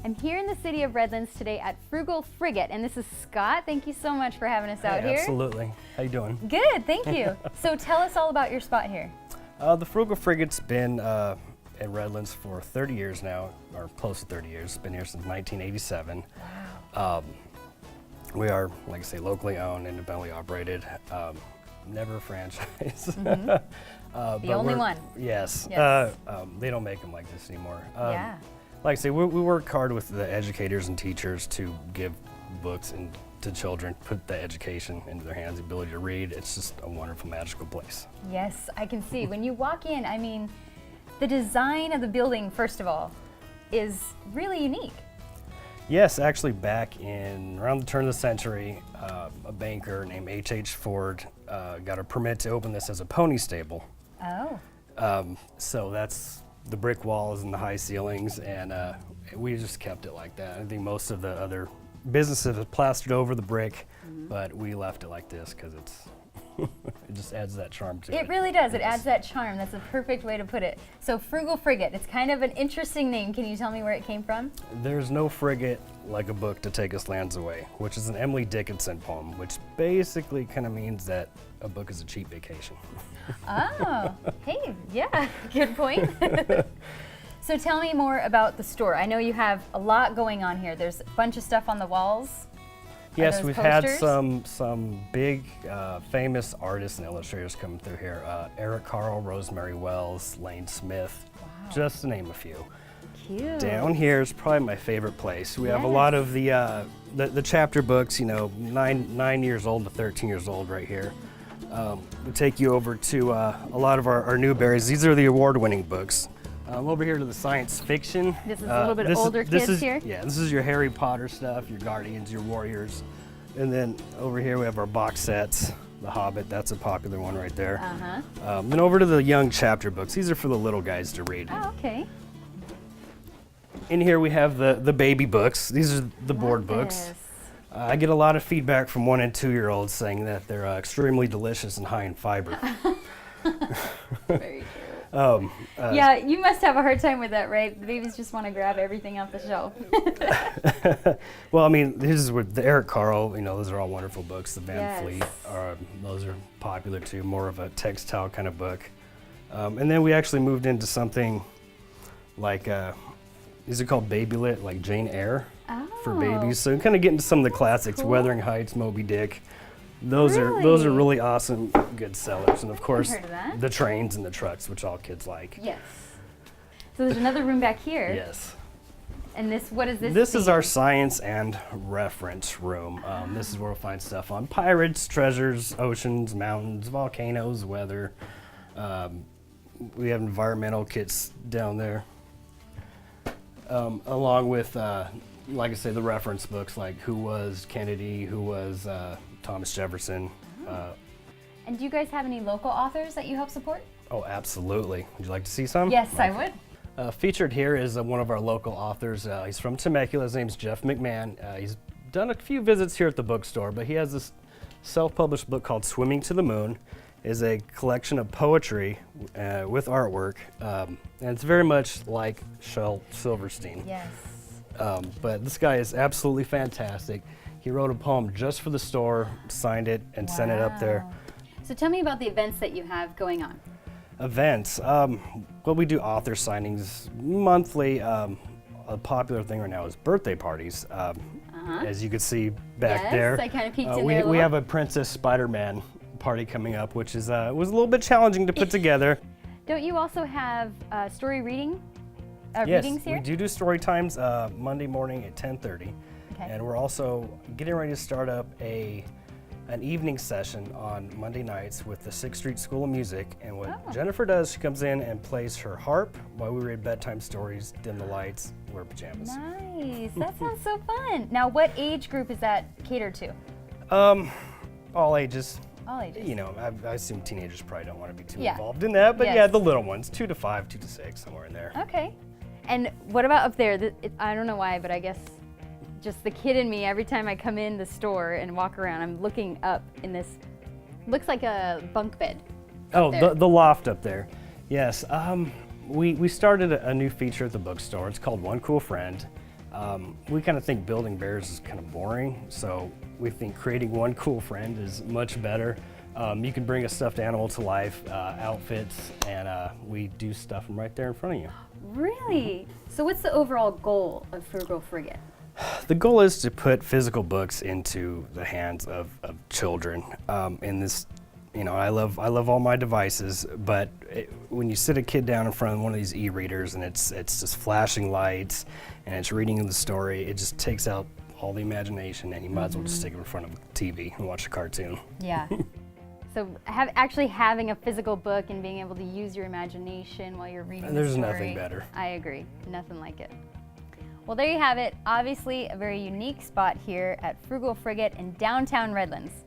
I'm here in the city of Redlands today at Frugal Frigate, and this is Scott. Thank you so much for having us out here. Absolutely. How you doing? Good, thank you. So tell us all about your spot here. The Frugal Frigate's been in Redlands for 30 years now, or close to 30 years. It's been here since 1987. Wow. We are, like I say, locally owned, independently operated, never a franchise. The only one. Yes. They don't make them like this anymore. Yeah. Like I say, we work hard with the educators and teachers to give books to children, put the education into their hands, the ability to read. It's just a wonderful, magical place. Yes, I can see. When you walk in, I mean, the design of the building, first of all, is really unique. Yes, actually back in around the turn of the century, a banker named H.H. Ford got a permit to open this as a pony stable. Oh. So that's the brick walls and the high ceilings, and we just kept it like that. I think most of the other businesses have plastered over the brick, but we left it like this because it just adds that charm to it. It really does. It adds that charm. That's a perfect way to put it. So Frugal Frigate, it's kind of an interesting name. Can you tell me where it came from? There's no frigate like a book to take us lands away, which is an Emily Dickinson poem, which basically kind of means that a book is a cheap vacation. Oh, hey, yeah, good point. So tell me more about the store. I know you have a lot going on here. There's a bunch of stuff on the walls. Yes, we've posters? had some big famous artists and illustrators come through here. Eric Carle, Rosemary Wells, Lane Smith, just to name a few. Cute. Down here is probably my favorite place. We have a lot of the chapter books, you know, 9 years old to 13 years old right here. We take you over to a lot of our Newberries. These are the award-winning books. Over here to the science fiction. This is a little bit older kids here? Yeah, this is your Harry Potter stuff, your Guardians, your Warriors. And then over here we have our box sets. The Hobbit, that's a popular one right there. Then over to the young chapter books. These are for the little guys to read. Oh, okay. In here we have the baby books. These are the board books. I get a lot of feedback from 1 and 2 year olds saying that they're extremely delicious and high in fiber. Very true. Yeah, you must have a hard time with that, right? The babies just want to grab everything off the shelf. Well, I mean, this is with the Eric Carle, you know, those are all wonderful books. The Van Fleet, those are popular too, more of a textile kind of book. And then we actually moved into something like, these are called Baby Lit, like Jane Eyre for babies. So kind of get into some of the classics, Wuthering Heights, Moby Dick. Those are really awesome, good sellers, and of course the trains and the trucks, which all kids like. Yes. So there's another room back here. Yes. And what is this? This is our science and reference room. This is where we'll find stuff on pirates, treasures, oceans, mountains, volcanoes, weather. We have environmental kits down there, along with, like I say, the reference books like Who Was Kennedy, Who Was Thomas Jefferson. And do you guys have any local authors that you help support? Oh, absolutely. Would you like to see some? Yes, I would. Featured here is one of our local authors. He's from Temecula. His name's Jeff McMahon. He's done a few visits here at the bookstore, but he has this self-published book called Swimming to the Moon. Is a collection of poetry with artwork, and it's very much like Shel Silverstein. Yes. But this guy is absolutely fantastic. He wrote a poem just for the store, signed it, and sent it up there. So tell me about the events that you have going on. Events. Well, we do author signings monthly. A popular thing right now is birthday parties. As you can see back there. Yes, I kind of peeked in there. We have a Princess Spider-Man party coming up, which is was a little bit challenging to put together. Don't you also have story readings Yes, here? we do story times Monday morning at 10:30. Okay. And we're also getting ready to start up an evening session on Monday nights with the 6th Street School of Music. And what Jennifer does, she comes in and plays her harp while we read bedtime stories, dim the lights, wear pajamas. Nice. That sounds so fun. Now, what age group is that catered to? All ages. All ages. You know, I assume teenagers probably don't want to be too involved in that, but yeah, the little ones, 2 to 5, 2 to 6, somewhere in there. Okay. And what about up there? I don't know why, but I guess just the kid in me, every time I come in the store and walk around, I'm looking up in this, looks like a bunk bed. Oh, the loft up there. Yes. We started a new feature at the bookstore. It's called One Cool Friend. We kind of think building bears is kind of boring, so we think creating one cool friend is much better. You can bring a stuffed animal to life, outfits, and we do stuff them right there in front of you. Really? So what's the overall goal of Frugal Frigate? The goal is to put physical books into the hands of children. In this, I love all my devices, but when you sit a kid down in front of one of these e-readers and it's just flashing lights and it's reading the story, it just takes out all the imagination, and you might as well just stick it in front of a TV and watch a cartoon. Yeah. So actually having a physical book and being able to use your imagination while you're reading the There's story. nothing better. I agree. Nothing like it. Well, there you have it. Obviously a very unique spot here at Frugal Frigate in downtown Redlands.